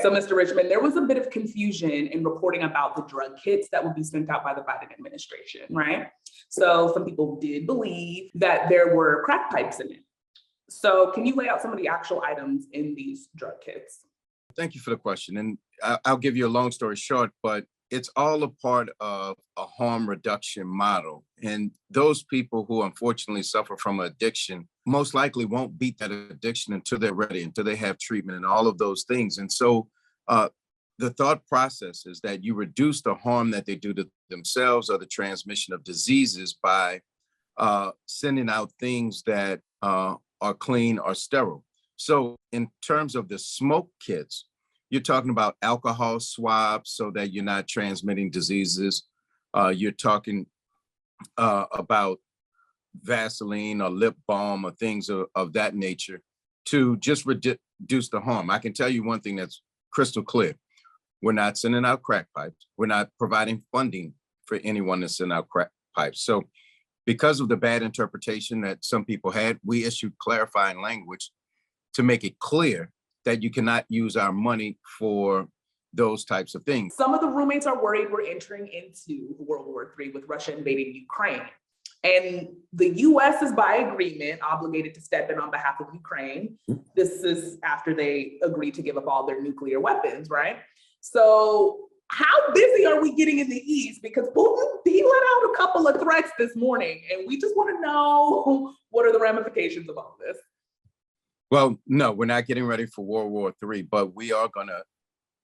so Mr. Richmond, there was a bit of confusion in reporting about the drug kits that would be sent out by the Biden administration, right? So some people did believe that there were crack pipes in it. So can you lay out some of the actual items in these drug kits? Thank you for the question. And I'll give you a long story short, but it's all a part of a harm reduction model. And those people who unfortunately suffer from addiction most likely won't beat that addiction until they're ready, until they have treatment and all of those things. And so the thought process is that you reduce the harm that they do to themselves or the transmission of diseases by sending out things that are clean or sterile. So in terms of the smoke kits, you're talking about alcohol swabs so that you're not transmitting diseases. You're talking about Vaseline or lip balm or things of that nature to just reduce the harm. I can tell you one thing that's crystal clear. We're not sending out crack pipes. We're not providing funding for anyone to send out crack pipes. So because of the bad interpretation that some people had, we issued clarifying language to make it clear that you cannot use our money for those types of things. Some of the roommates are worried we're entering into World War III with Russia invading Ukraine. And the US is by agreement obligated to step in on behalf of Ukraine. This is after they agreed to give up all their nuclear weapons, right? So how busy are we getting in the East? Because Putin, he let out a couple of threats this morning, and we just want to know what are the ramifications of all this? Well, no, we're not getting ready for World War III, but we are going to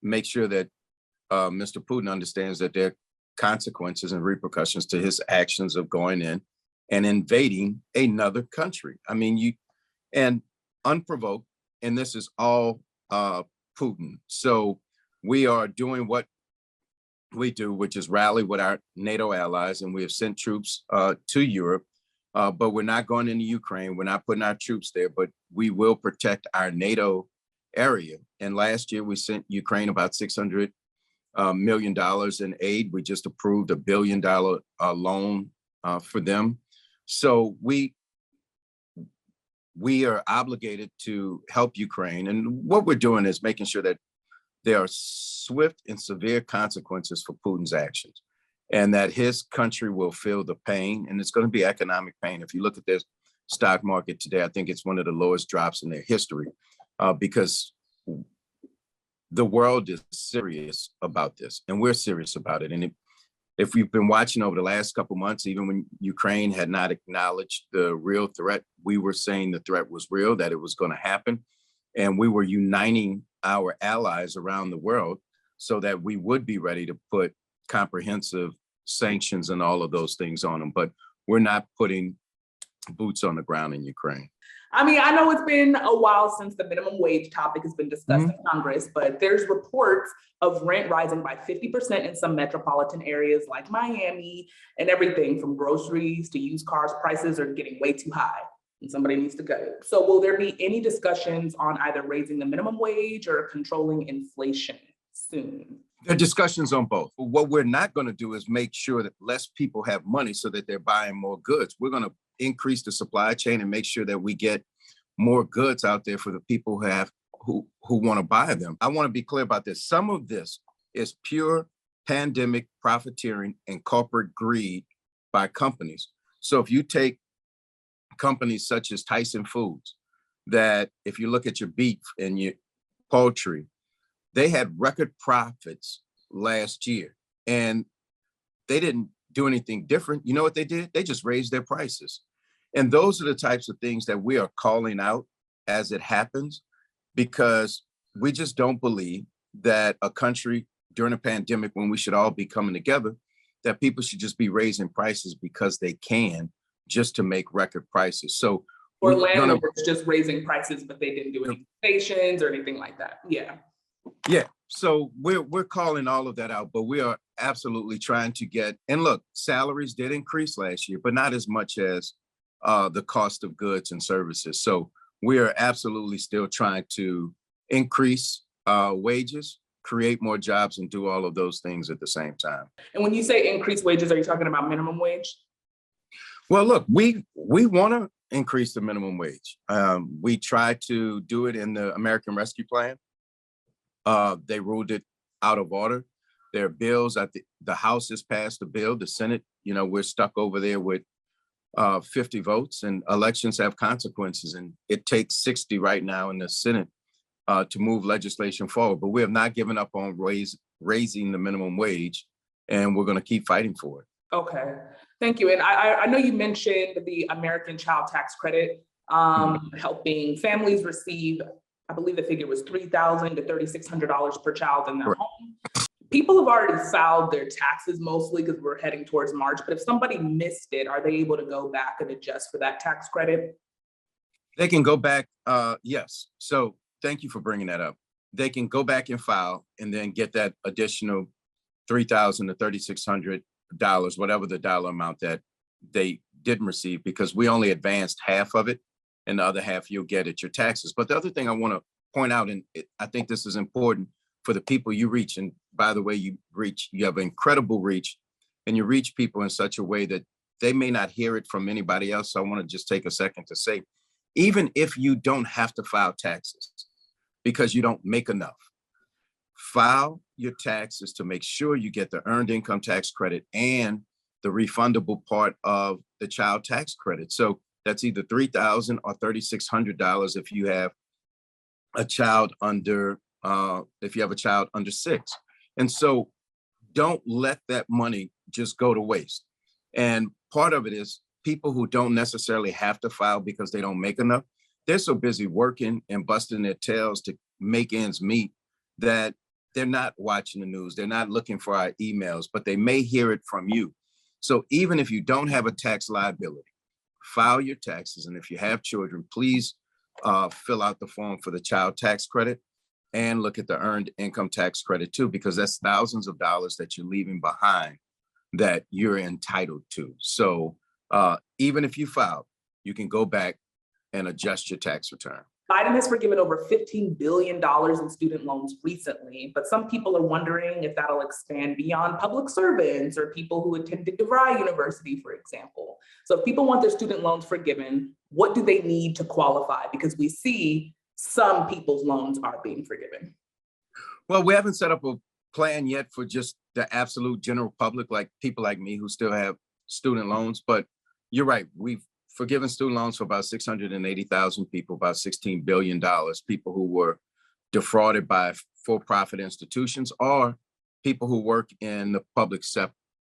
make sure that Mr. Putin understands that there are consequences and repercussions to his actions of going in and invading another country. I mean, and unprovoked, and this is all Putin. So we are doing what we do, which is rally with our NATO allies, and we have sent troops to Europe. But we're not going into Ukraine. We're not putting our troops there, but we will protect our NATO area. And last year we sent Ukraine about $600 million in aid. We just approved $1 billion loan for them. So we are obligated to help Ukraine. And what we're doing is making sure that there are swift and severe consequences for Putin's actions, and that his country will feel the pain, and it's going to be economic pain. If you look at their stock market today, I think it's one of the lowest drops in their history because the world is serious about this, and we're serious about it. And if we've been watching over the last couple months, even when Ukraine had not acknowledged the real threat, we were saying the threat was real, that it was going to happen, and we were uniting our allies around the world so that we would be ready to put comprehensive sanctions and all of those things on them, but we're not putting boots on the ground in Ukraine. I mean, I know it's been a while since the minimum wage topic has been discussed in Congress, but there's reports of rent rising by 50% in some metropolitan areas like Miami, and everything from groceries to used cars prices are getting way too high and somebody needs to cut it. So will there be any discussions on either raising the minimum wage or controlling inflation soon? There are discussions on both. What we're not going to do is make sure that less people have money so that they're buying more goods. We're going to increase the supply chain and make sure that we get more goods out there for the people who want to buy them. I want to be clear about this. Some of this is pure pandemic profiteering and corporate greed by companies. So if you take companies such as Tyson Foods, that if you look at your beef and your poultry, they had record profits last year, and they didn't do anything different. You know what they did? They just raised their prices. And those are the types of things that we are calling out as it happens, because we just don't believe that a country during a pandemic, when we should all be coming together, that people should just be raising prices because they can, just to make record prices. So or landlords just raising prices, but they didn't do any stations or anything like that. Yeah. So we're calling all of that out, but we are absolutely trying to get, and look, salaries did increase last year, but not as much as the cost of goods and services. So we are absolutely still trying to increase wages, create more jobs, and do all of those things at the same time. And when you say increase wages, are you talking about minimum wage? Well, look, we want to increase the minimum wage. We tried to do it in the American Rescue Plan. They ruled it out of order. There are bills at the House has passed a bill. The Senate, we're stuck over there with 50 votes, and elections have consequences. And it takes 60 right now in the Senate to move legislation forward. But we have not given up on raising the minimum wage, and we're going to keep fighting for it. Okay, thank you. And I know you mentioned the American Child Tax Credit, helping families receive, I believe the figure was $3,000 to $3,600 per child in their home. People have already filed their taxes mostly because we're heading towards March, but if somebody missed it, are they able to go back and adjust for that tax credit? They can go back, yes. So thank you for bringing that up. They can go back and file and then get that additional $3,000 to $3,600, whatever the dollar amount that they didn't receive, because we only advanced half of it, and the other half you'll get at your taxes. But the other thing I want to point out, and I think this is important for the people you reach, and by the way, you have incredible reach, and you reach people in such a way that they may not hear it from anybody else. So I want to just take a second to say, even if you don't have to file taxes because you don't make enough, file your taxes to make sure you get the earned income tax credit and the refundable part of the child tax credit. So that's either $3,000 or $3,600 if you have a child under 6. And so don't let that money just go to waste. And part of it is people who don't necessarily have to file because they don't make enough. They're so busy working and busting their tails to make ends meet that they're not watching the news. They're not looking for our emails, but they may hear it from you. So even if you don't have a tax liability, file your taxes. And if you have children, please fill out the form for the child tax credit and look at the earned income tax credit too, because that's thousands of dollars that you're leaving behind that you're entitled to. So even if you file, you can go back and adjust your tax return. Biden has forgiven over $15 billion in student loans recently, but some people are wondering if that'll expand beyond public servants or people who attended DeVry University, for example. So if people want their student loans forgiven, what do they need to qualify? Because we see some people's loans are being forgiven. Well, we haven't set up a plan yet for just the absolute general public, like people like me who still have student loans. But you're right, we've forgiven student loans for about 680,000 people, about $16 billion, people who were defrauded by for-profit institutions or people who work in the public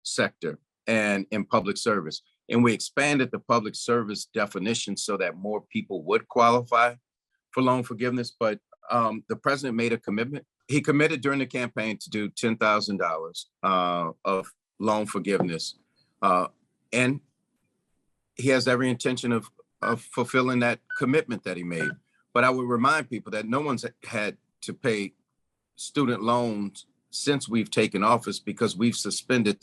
sector and in public service. And we expanded the public service definition so that more people would qualify for loan forgiveness. But the president made a commitment. He committed during the campaign to do $10,000 of loan forgiveness. And he has every intention of fulfilling that commitment that he made. But I would remind people that no one's had to pay student loans since we've taken office because we've suspended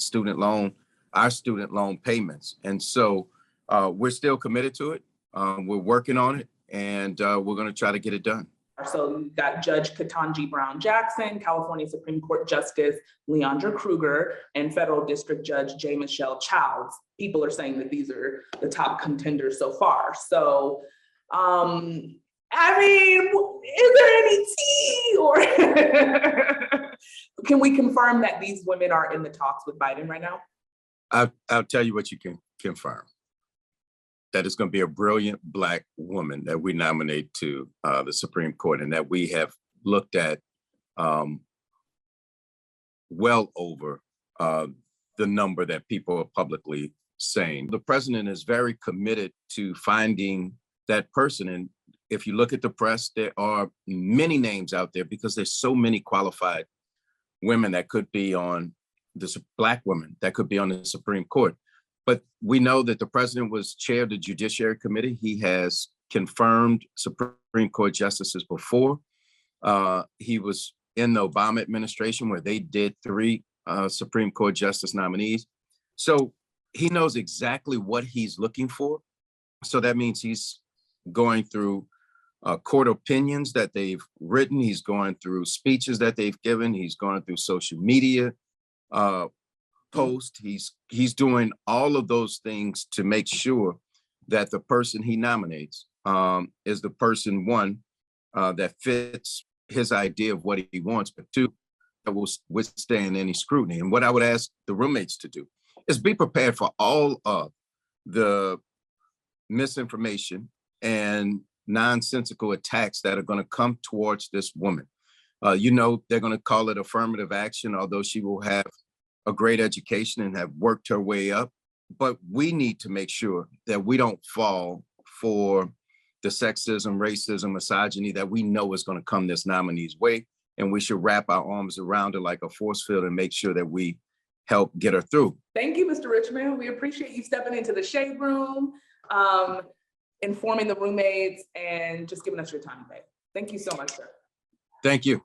our student loan payments. And so we're still committed to it. We're working on it, and we're going to try to get it done. So you've got Judge Ketanji Brown Jackson, California Supreme Court Justice Leandra Kruger, and Federal District Judge J. Michelle Childs. People are saying that these are the top contenders so far. So, I mean, is there any tea, or can we confirm that these women are in the talks with Biden right now? I'll tell you what you can confirm. That it's going to be a brilliant Black woman that we nominate to the Supreme Court, and that we have looked at well over the number that people are publicly saying. The president is very committed to finding that person. And if you look at the press, there are many names out there because there's so many qualified women that could be on Black women that could be on the Supreme Court. But we know that the president was chair of the Judiciary Committee. He has confirmed Supreme Court justices before. He was in the Obama administration where they did 3 Supreme Court justice nominees. So he knows exactly what he's looking for. So that means he's going through court opinions that they've written. He's going through speeches that they've given. He's going through social media post. He's doing all of those things to make sure that the person he nominates is the person, one, that fits his idea of what he wants, but two, that will withstand any scrutiny. And what I would ask the roommates to do is be prepared for all of the misinformation and nonsensical attacks that are going to come towards this woman. You know, they're going to call it affirmative action, although she will have a great education and have worked her way up. But we need to make sure that we don't fall for the sexism, racism, misogyny that we know is going to come this nominee's way. And we should wrap our arms around it like a force field and make sure that we help get her through. Thank you, Mr. Richmond. We appreciate you stepping into the shade room, informing the roommates, and just giving us your time today. Thank you so much, sir. Thank you.